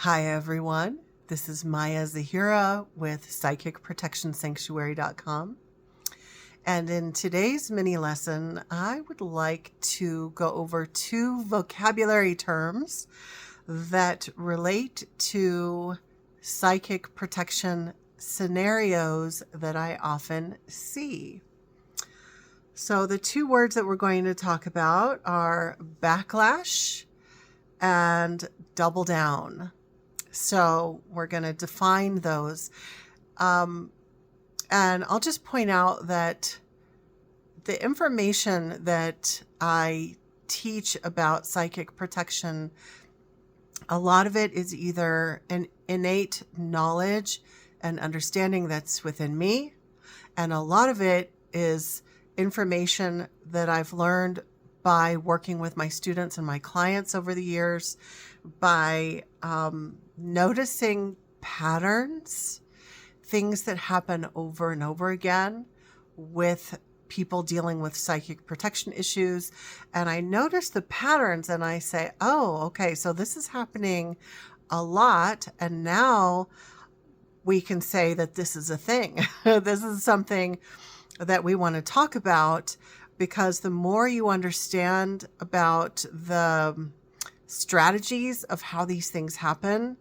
Hi, everyone. This is Maya Zahira with PsychicProtectionSanctuary.com. And in today's mini lesson, I would like to go over two vocabulary terms that relate to psychic protection scenarios that I often see. So the two words that we're going to talk about are backlash and double down. So we're going to define those. And I'll just point out that the information that I teach about psychic protection, a lot of it is either an innate knowledge and understanding that's within me, and a lot of it is information that I've learned by working with my students and my clients over the years, by noticing patterns, things that happen over and over again with people dealing with psychic protection issues. And I notice the patterns and I say, oh, okay, so this is happening a lot. And now we can say that this is a thing. This is something that we want to talk about, because the more you understand about the strategies of how these things happen,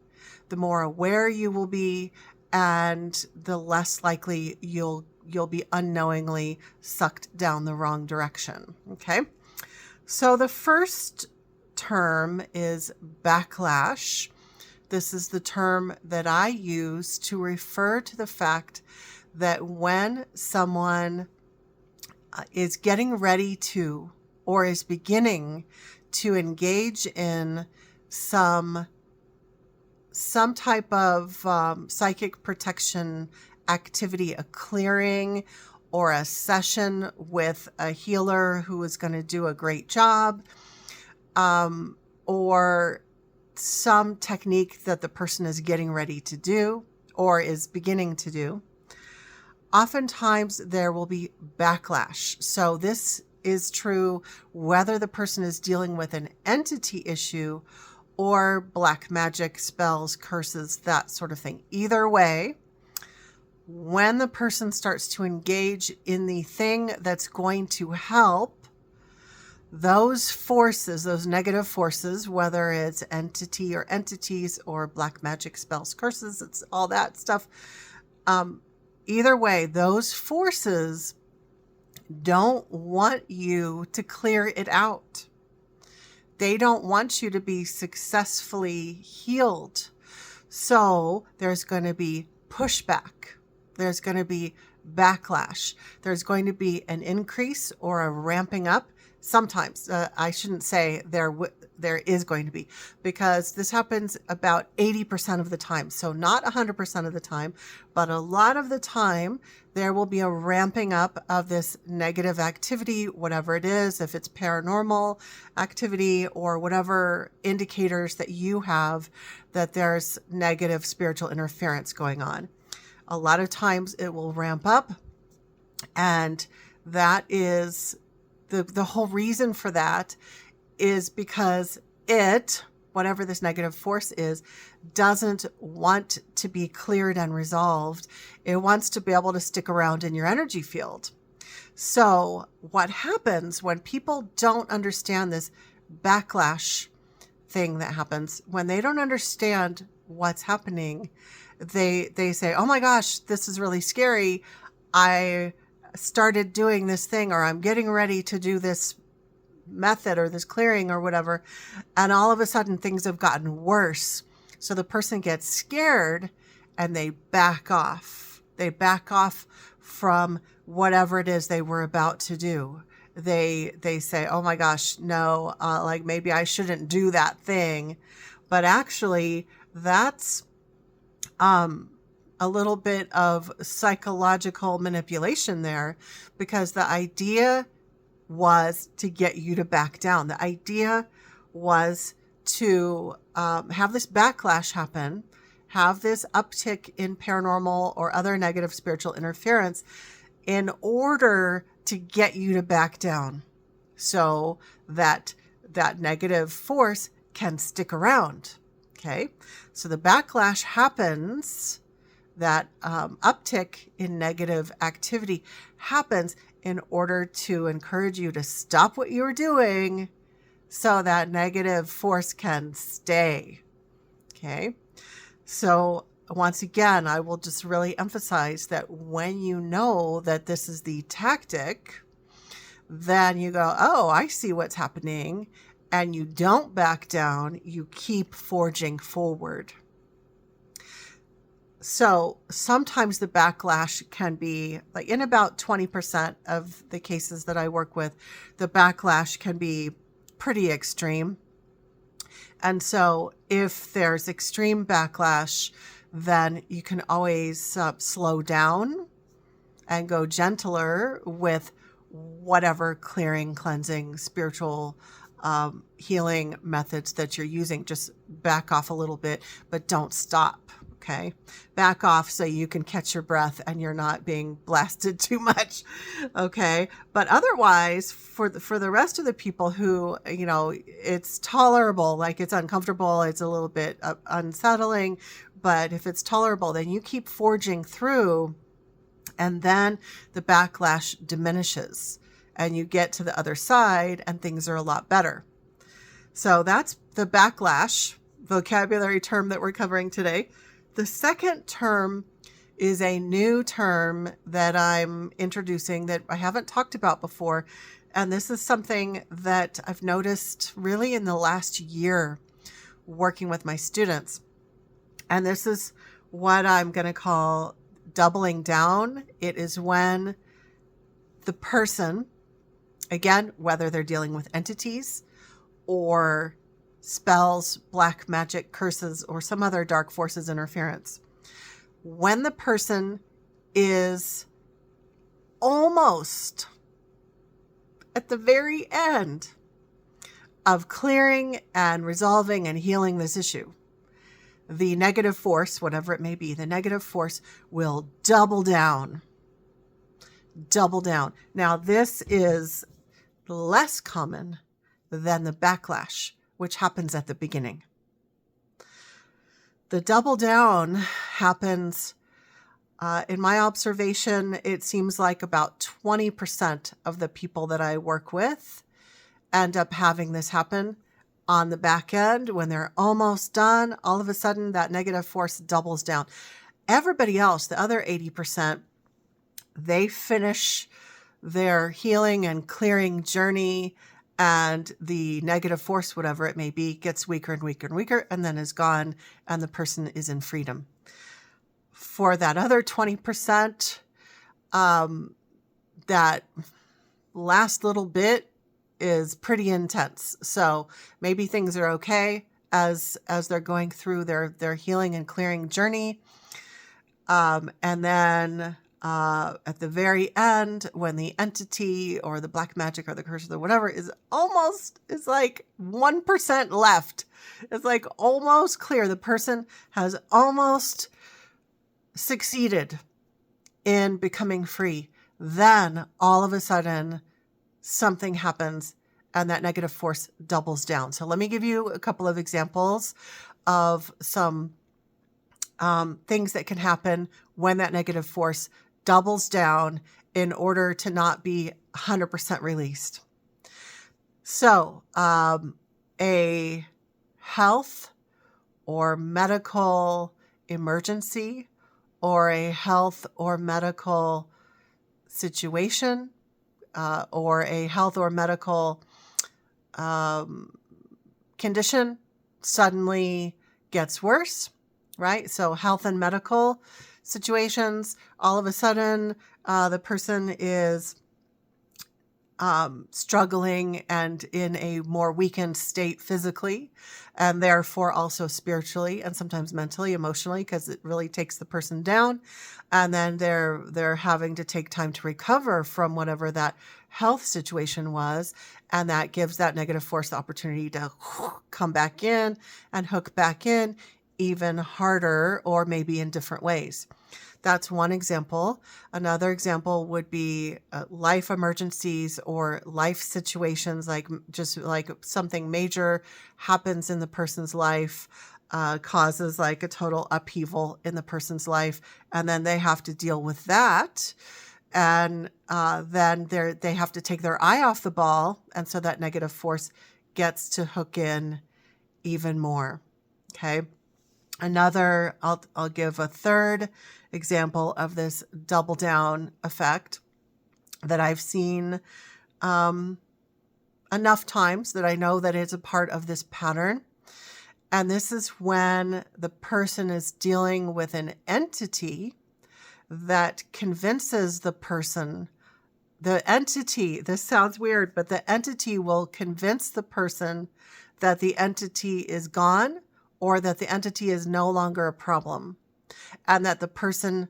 the more aware you will be, and the less likely you'll be unknowingly sucked down the wrong direction. Okay? So the first term is backlash. This is the term that I use to refer to the fact that when someone is getting ready to, or is beginning to engage in some type of psychic protection activity, a clearing or a session with a healer who is going to do a great job, or some technique that the person is getting ready to do or is beginning to do, oftentimes there will be backlash. So this is true whether the person is dealing with an entity issue or black magic, spells, curses, that sort of thing. Either way, when the person starts to engage in the thing that's going to help, those forces, those negative forces, whether it's entity or entities or black magic, spells, curses, it's all that stuff. Either way, those forces don't want you to clear it out. They don't want you to be successfully healed. So there's going to be pushback. There's going to be backlash. There's going to be an increase or a ramping up. Sometimes, I shouldn't say there is going to be, because this happens about 80% of the time. So not 100% of the time, but a lot of the time there will be a ramping up of this negative activity, whatever it is, if it's paranormal activity or whatever indicators that you have that there's negative spiritual interference going on. A lot of times it will ramp up, and that is the whole reason for that is because whatever this negative force is, doesn't want to be cleared and resolved. It wants to be able to stick around in your energy field. So what happens when people don't understand this backlash thing that happens, when they don't understand what's happening, they say, oh my gosh, this is really scary. I started doing this thing, or I'm getting ready to do this method or this clearing or whatever, and all of a sudden things have gotten worse. So the person gets scared and they back off. They back off from whatever it is they were about to do. They say, oh my gosh, no, like maybe I shouldn't do that thing. But actually that's a little bit of psychological manipulation there, because the idea was to get you to back down. The idea was to have this backlash happen, have this uptick in paranormal or other negative spiritual interference in order to get you to back down, so that that negative force can stick around. Okay, so the backlash happens, that uptick in negative activity happens in order to encourage you to stop what you're doing so that negative force can stay. Okay, so once again, I will just really emphasize that when you know that this is the tactic, then you go, oh, I see what's happening. And you don't back down, you keep forging forward. So sometimes the backlash can be, like in about 20% of the cases that I work with, the backlash can be pretty extreme. And so if there's extreme backlash, then you can always slow down and go gentler with whatever clearing, cleansing, spiritual healing methods that you're using. Just back off a little bit, but don't stop. Okay. Back off so you can catch your breath and you're not being blasted too much. Okay. But otherwise, for the rest of the people who, it's tolerable, like it's uncomfortable, it's a little bit unsettling, but if it's tolerable, then you keep forging through, and then the backlash diminishes and you get to the other side and things are a lot better. So that's the backlash vocabulary term that we're covering today. The second term is a new term that I'm introducing that I haven't talked about before. And this is something that I've noticed really in the last year working with my students. And this is what I'm going to call doubling down. It is when the person, again, whether they're dealing with entities or spells, black magic, curses, or some other dark forces interference, when the person is almost at the very end of clearing and resolving and healing this issue, the negative force, whatever it may be, the negative force will double down. Double down. Now, this is less common than the backlash, which happens at the beginning. The double down happens, in my observation, it seems like about 20% of the people that I work with end up having this happen. On the back end, when they're almost done, all of a sudden that negative force doubles down. Everybody else, the other 80%, they finish their healing and clearing journey, and the negative force, whatever it may be, gets weaker and weaker and weaker, and then is gone, and the person is in freedom. For that other 20%, that last little bit is pretty intense. So maybe things are okay as they're going through their healing and clearing journey. And then at the very end, when the entity or the black magic or the curse or whatever is like 1% left. It's like almost clear. The person has almost succeeded in becoming free. Then all of a sudden something happens and that negative force doubles down. So let me give you a couple of examples of some things that can happen when that negative force doubles down in order to not be 100% released. So a health or medical emergency or a health or medical situation or a health or medical condition suddenly gets worse, right? So health and medical situations, all of a sudden, the person is struggling and in a more weakened state physically, and therefore also spiritually and sometimes mentally, emotionally, because it really takes the person down. And then they're having to take time to recover from whatever that health situation was. And that gives that negative force the opportunity to come back in and hook back in even harder, or maybe in different ways. That's one example. Another example would be life emergencies or life situations, like just like something major happens in the person's life, causes like a total upheaval in the person's life, and then they have to deal with that. And then they have to take their eye off the ball, and so that negative force gets to hook in even more. Okay. I'll give a third example of this double down effect that I've seen enough times that I know that it's a part of this pattern. And this is when the person is dealing with an entity that convinces the person, this sounds weird, but the entity will convince the person that the entity is gone, or that the entity is no longer a problem, and that the person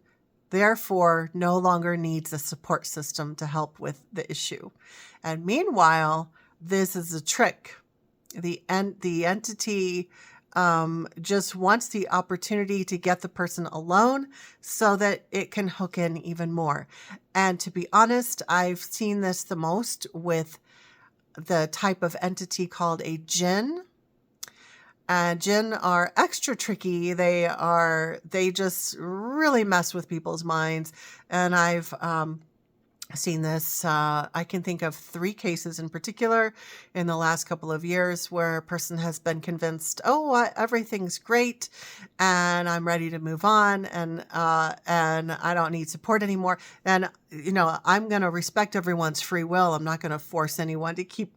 therefore no longer needs a support system to help with the issue. And meanwhile, this is a trick. The entity just wants the opportunity to get the person alone so that it can hook in even more. And to be honest, I've seen this the most with the type of entity called a jinn. Jinn are extra tricky. They just really mess with people's minds. And I've seen this. I can think of 3 cases in particular in the last couple of years where a person has been convinced, everything's great and I'm ready to move on, and I don't need support anymore. And, I'm going to respect everyone's free will. I'm not going to force anyone to keep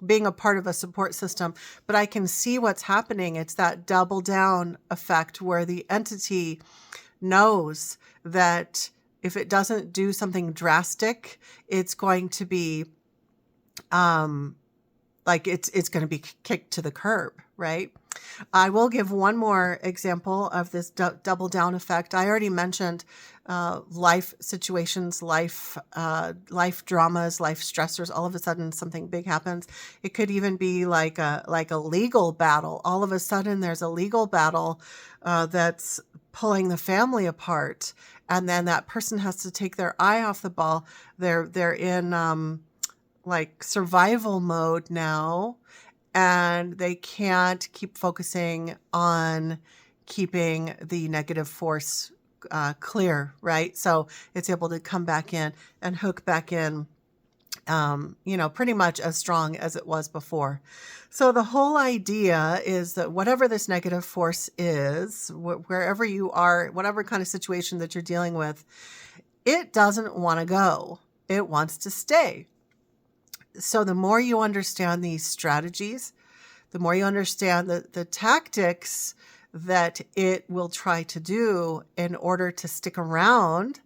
being a part of a support system, but I can see what's happening. It's that double down effect where the entity knows that if it doesn't do something drastic, it's going to be it's going to be kicked to the curb, right? I will give one more example of this double down effect. I already mentioned life situations, life dramas, life stressors. All of a sudden, something big happens. It could even be like a legal battle. All of a sudden, there's a legal battle that's pulling the family apart, and then that person has to take their eye off the ball. They're in survival mode now, and they can't keep focusing on keeping the negative force clear, right? So it's able to come back in and hook back in, pretty much as strong as it was before. So the whole idea is that whatever this negative force is, wherever you are, whatever kind of situation that you're dealing with, it doesn't want to go. It wants to stay. So the more you understand these strategies, the more you understand the tactics that it will try to do in order to stick around,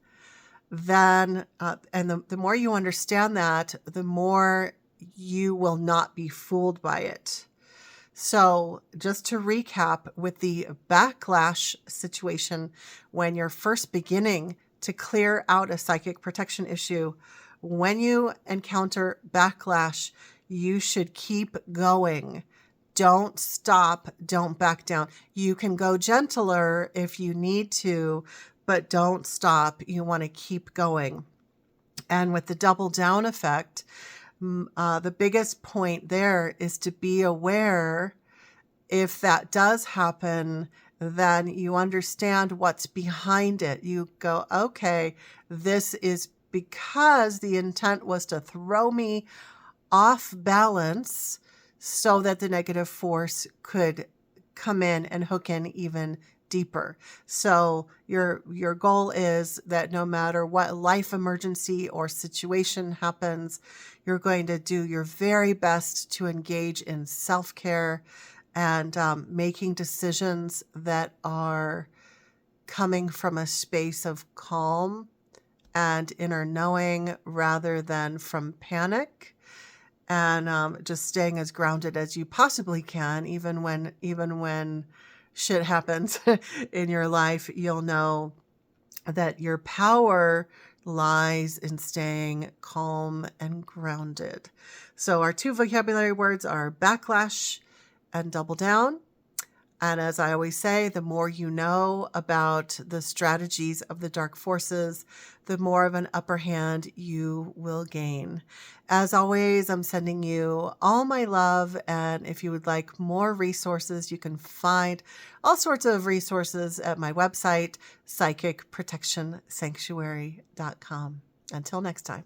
then the more you understand that, the more you will not be fooled by it. So just to recap, with the backlash situation, when you're first beginning to clear out a psychic protection issue, when you encounter backlash, you should keep going. Don't stop. Don't back down. You can go gentler if you need to, but don't stop. You want to keep going. And with the double down effect, the biggest point there is to be aware. If that does happen, then you understand what's behind it. You go, okay, this is because the intent was to throw me off balance so that the negative force could come in and hook in even deeper. So your goal is that no matter what life emergency or situation happens, you're going to do your very best to engage in self-care and making decisions that are coming from a space of calm and inner knowing rather than from panic, and just staying as grounded as you possibly can. Even when shit happens in your life, you'll know that your power lies in staying calm and grounded. So our 2 vocabulary words are backlash and double down. And as I always say, the more you know about the strategies of the dark forces, the more of an upper hand you will gain. As always, I'm sending you all my love. And if you would like more resources, you can find all sorts of resources at my website, psychicprotectionsanctuary.com. Until next time.